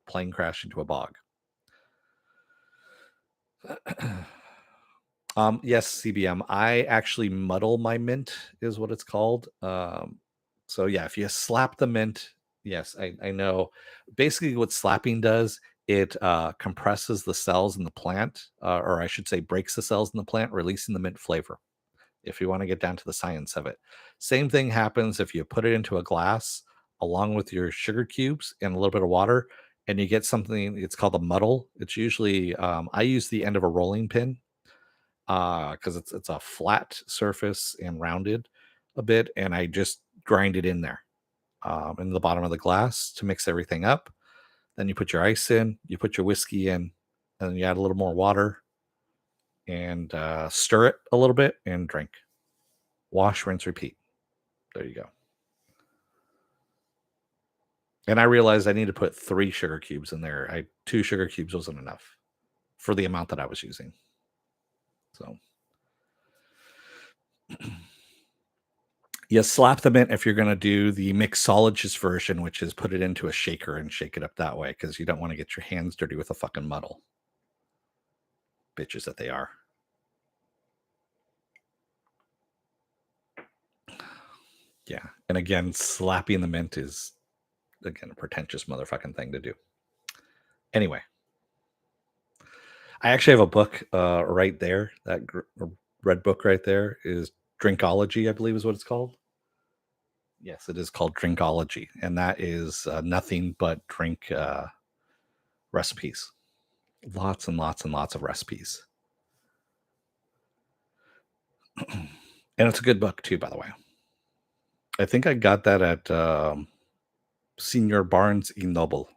Speaker 1: plane crash into a bog. Yes, CBM. I actually muddle my mint is what it's called. So yeah, if you slap the mint, yes, I know. Basically, what slapping does, it compresses the cells in the plant, or I should say, breaks the cells in the plant, releasing the mint flavor. If you want to get down to the science of it, same thing happens if you put it into a glass along with your sugar cubes and a little bit of water, and you get something. It's called a muddle. It's usually I use the end of a rolling pin because it's a flat surface and rounded a bit, and I just grind it in there in the bottom of the glass to mix everything up. Then you put your ice in, you put your whiskey in, and then you add a little more water and stir it a little bit and drink. Wash, rinse, repeat. There you go. And I realized I need to put 3 sugar cubes in there. 2 sugar cubes wasn't enough for the amount that I was using. So you slap them in if you're going to do the mixologist version, which is put it into a shaker and shake it up that way because you don't want to get your hands dirty with a fucking muddle. Bitches that they are. Yeah. And again, slapping the mint is, again, a pretentious motherfucking thing to do. Anyway, I actually have a book right there. That red book right there is Drinkology, I believe is what it's called. Yes, it is called Drinkology. And that is nothing but drink recipes. Lots and lots and lots of recipes. And it's a good book too, by the way. I think I got that at Senior Barnes e Noble.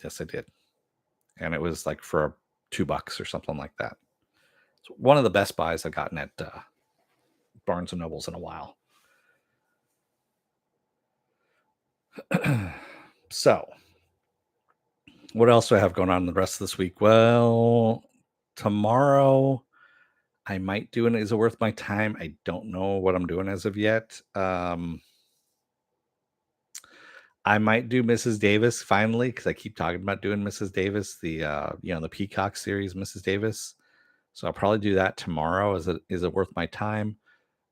Speaker 1: Yes, I did. And it was like for $2 or something like that. It's one of the best buys I've gotten at Barnes and Nobles in a while. So, what else do I have going on the rest of this week? Well, tomorrow I might do an Is It Worth My Time? I don't know what I'm doing as of yet. I might do Mrs. Davis finally because I keep talking about doing Mrs. Davis, the the Peacock series, Mrs. Davis. So I'll probably do that tomorrow. Is it worth my time?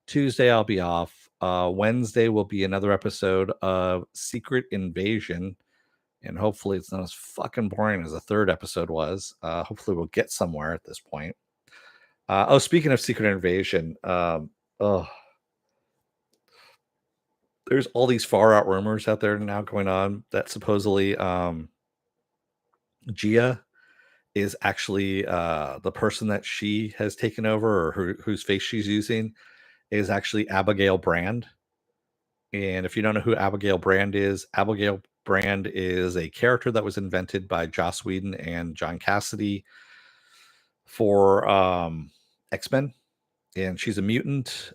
Speaker 1: Tuesday I'll be off. Wednesday will be another episode of Secret Invasion, and hopefully it's not as fucking boring as the third episode was. Hopefully we'll get somewhere at this point. Speaking of Secret Invasion, there's all these far out rumors out there now going on that supposedly Gia is actually the person that she has taken over or whose face she's using is actually Abigail Brand. And if you don't know who Abigail Brand is a character that was invented by Joss Whedon and John Cassidy for X-Men. And she's a mutant.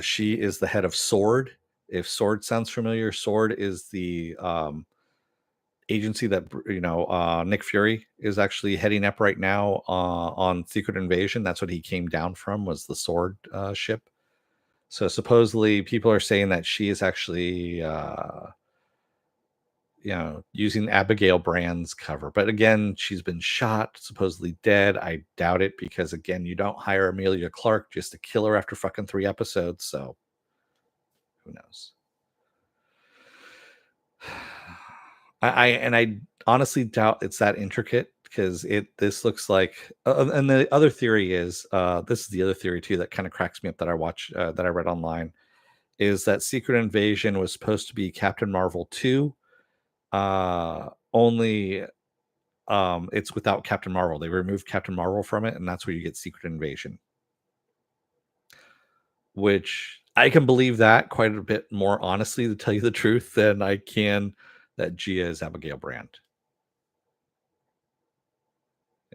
Speaker 1: She is the head of Sword. If Sword sounds familiar, Sword is the agency that Nick Fury is actually heading up right now on Secret Invasion. That's what he came down from, was the Sword ship. So supposedly people are saying that she is actually using Abigail Brand's cover. But again, she's been shot, supposedly dead. I doubt it because again, you don't hire Amelia Clark just to kill her after fucking 3 episodes. So who knows? I honestly doubt it's that intricate because this looks like and the other theory is this is the other theory too that kind of cracks me up that I watched that I read online is that Secret Invasion was supposed to be Captain Marvel 2 only it's without Captain Marvel. They removed Captain Marvel from it and that's where you get Secret Invasion, which I can believe that quite a bit more honestly, to tell you the truth, than I can that Gia is Abigail Brand.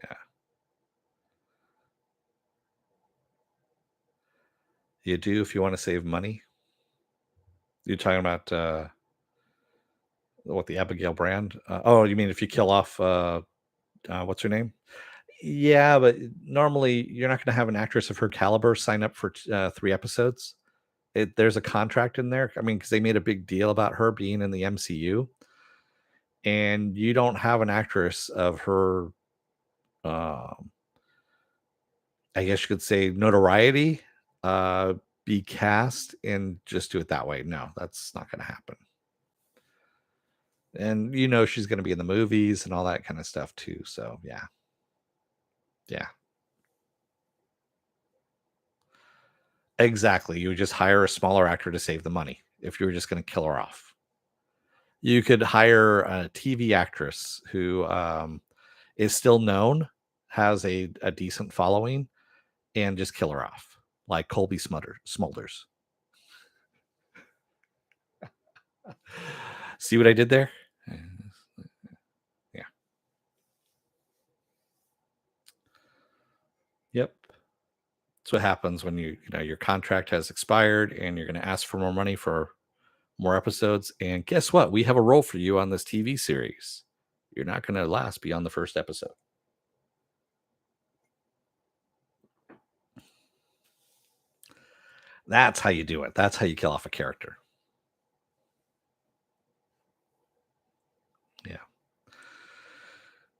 Speaker 1: Yeah. You do if you want to save money. You're talking about what, the Abigail Brand? Oh, you mean if you kill off what's her name? Yeah, but normally you're not going to have an actress of her caliber sign up for 3 episodes. There's a contract in there. I mean, because they made a big deal about her being in the MCU, and you don't have an actress of her I guess you could say notoriety, uh, be cast and just do it that way. No, that's not going to happen. And she's going to be in the movies and all that kind of stuff too. So yeah, yeah, exactly. You would just hire a smaller actor to save the money if you were just going to kill her off. You could hire a TV actress who is still known, has a decent following, and just kill her off, like Colby Smulders. See what I did there? Yeah. Yep. That's what happens when your contract has expired and you're going to ask for more money for more episodes. And guess what? We have a role for you on this TV series. You're not going to last beyond the first episode. That's how you do it. That's how you kill off a character. Yeah.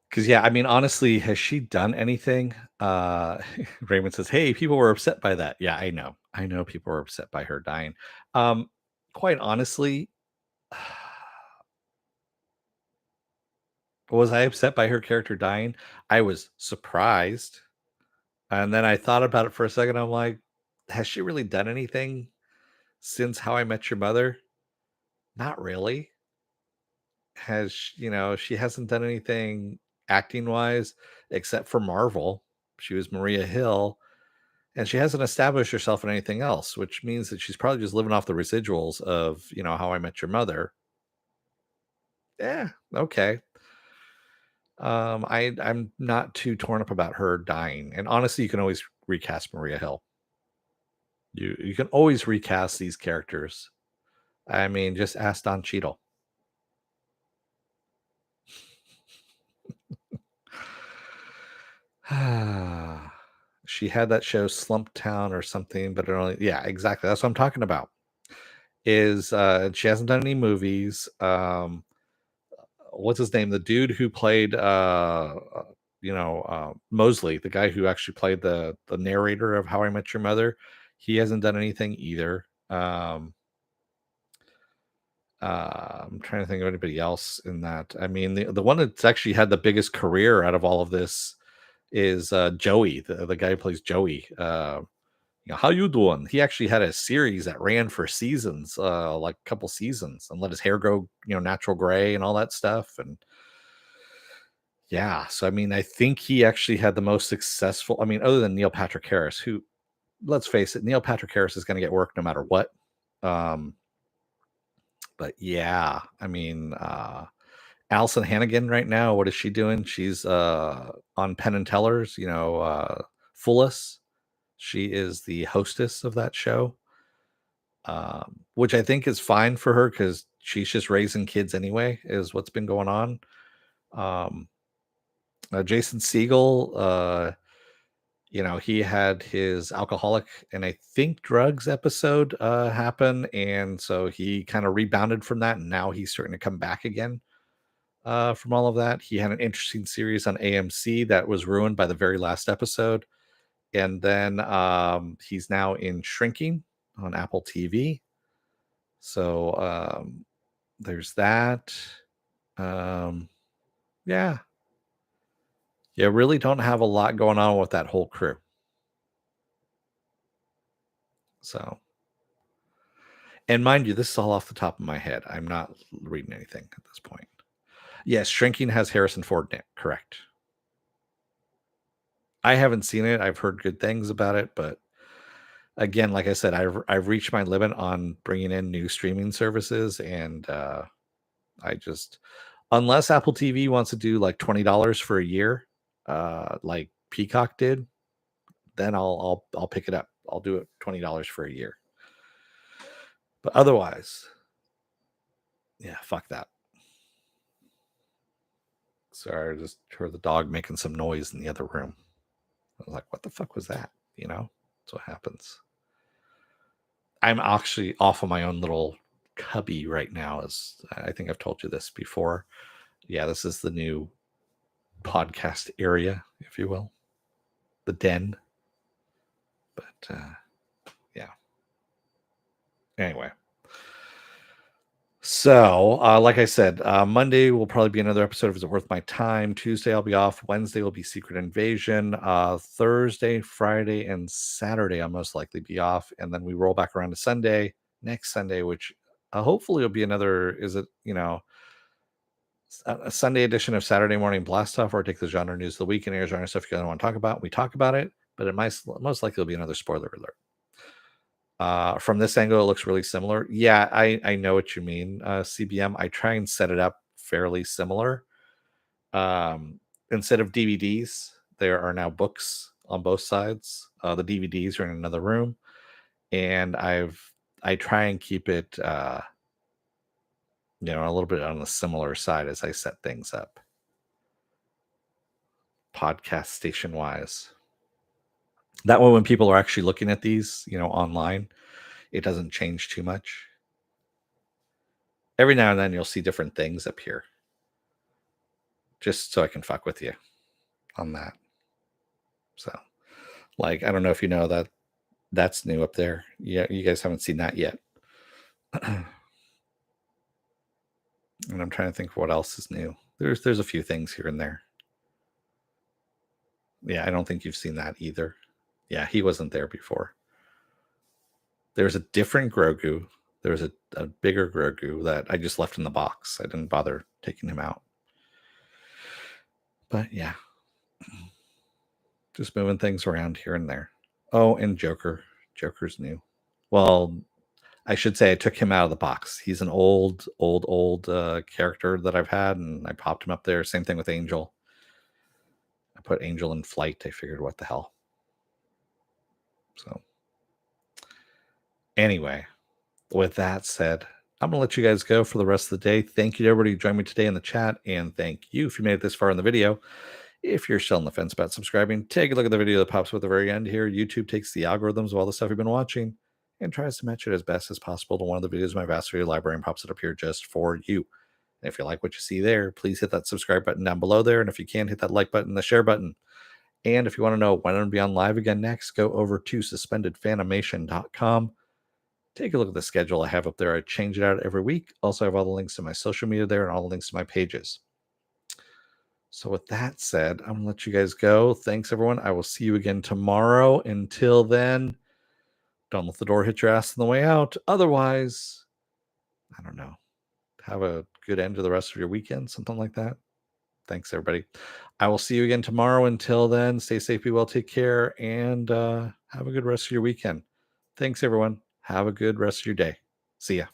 Speaker 1: Because, yeah, I mean, honestly, has she done anything? Raymond says, hey, people were upset by that. Yeah, I know. I know people were upset by her dying. Um, quite honestly, was I upset by her character dying? I was surprised. And then I thought about it for a second. I'm like, has she really done anything since How I Met Your Mother? Not really. She hasn't done anything acting wise except for Marvel. She was Maria Hill, and she hasn't established herself in anything else, which means that she's probably just living off the residuals of, How I Met Your Mother. Yeah, okay. I'm not too torn up about her dying. And honestly, you can always recast Maria Hill. You can always recast these characters. I mean, just ask Don Cheadle. She had that show Slump Town or something, but it only yeah, exactly. That's what I'm talking about. Is she hasn't done any movies. What's his name? The dude who played Mosley, the guy who actually played the narrator of How I Met Your Mother, he hasn't done anything either. I'm trying to think of anybody else in that. I mean, the one that's actually had the biggest career out of all of this is Joey, the guy who plays Joey. How you doing? He actually had a series that ran for seasons, like a couple seasons, and let his hair grow, natural gray and all that stuff. And yeah, so I mean, I think he actually had the most successful. I mean, other than Neil Patrick Harris, who, let's face it, Neil Patrick Harris is going to get work no matter what. Um, but yeah, I mean, Allison Hannigan right now, what is she doing? She's on Penn and Teller's, Fullis. She is the hostess of that show, which I think is fine for her because she's just raising kids anyway, is what's been going on. Um, Jason Segel, he had his alcoholic and I think drugs episode happen. And so he kind of rebounded from that. And now he's starting to come back again from all of that. He had an interesting series on AMC that was ruined by the very last episode. And then he's now in Shrinking on Apple TV. So there's that. Um, yeah. Yeah, really don't have a lot going on with that whole crew. So, and mind you, this is all off the top of my head. I'm not reading anything at this point. Yes, Shrinking has Harrison Ford in it. Correct. I haven't seen it. I've heard good things about it, but again, like I said, I've reached my limit on bringing in new streaming services, and I just, unless Apple TV wants to do like $20 for a year, like Peacock did, then I'll pick it up. I'll do it $20 for a year. But otherwise, yeah, fuck that. Sorry, I just heard the dog making some noise in the other room. I was like, what the fuck was that? That's what happens. I'm actually off of my own little cubby right now. As I think I've told you this before. Yeah, this is the new podcast area, if you will, the den. But yeah. Anyway. So, like I said, Monday will probably be another episode of Is It Worth My Time? Tuesday, I'll be off. Wednesday will be Secret Invasion. Thursday, Friday, and Saturday, I'll most likely be off. And then we roll back around to Sunday, next Sunday, which hopefully will be another, a Sunday edition of Saturday Morning Blast Off, where I take the genre news of the week and air genre stuff you guys want to talk about. We talk about it, but it might most likely will be another spoiler alert. From this angle, it looks really similar. Yeah, I know what you mean. CBM, I try and set it up fairly similar. Instead of DVDs, there are now books on both sides. The DVDs are in another room, and I try and keep it, a little bit on the similar side as I set things up, podcast station wise. That way, when people are actually looking at these, online, it doesn't change too much. Every now and then you'll see different things appear, just so I can fuck with you on that. So, like, I don't know if you know that that's new up there. Yeah, you guys haven't seen that yet. And I'm trying to think what else is new. There's a few things here and there. Yeah, I don't think you've seen that either. Yeah, he wasn't there before. There's a different Grogu. There's a bigger Grogu that I just left in the box. I didn't bother taking him out. But yeah, just moving things around here and there. Oh, and Joker. Joker's new. Well, I should say I took him out of the box. He's an old character that I've had, and I popped him up there. Same thing with Angel. I put Angel in flight. I figured, what the hell? So, anyway, with that said, I'm going to let you guys go for the rest of the day. Thank you to everybody who joined me today in the chat, and thank you if you made it this far in the video. If you're still on the fence about subscribing, take a look at the video that pops up at the very end here. YouTube takes the algorithms of all the stuff you've been watching and tries to match it as best as possible to one of the videos in my vast video library and pops it up here just for you. And if you like what you see there, please hit that subscribe button down below there. And if you can, hit that like button, the share button. And if you want to know when I'm going to be on live again next, go over to suspendedfanimation.com. Take a look at the schedule I have up there. I change it out every week. Also, I have all the links to my social media there and all the links to my pages. So with that said, I'm going to let you guys go. Thanks, everyone. I will see you again tomorrow. Until then, don't let the door hit your ass on the way out. Otherwise, I don't know. Have a good end to the rest of your weekend, something like that. Thanks, everybody. I will see you again tomorrow. Until then, stay safe, be well, take care, and have a good rest of your weekend. Thanks, everyone. Have a good rest of your day. See ya.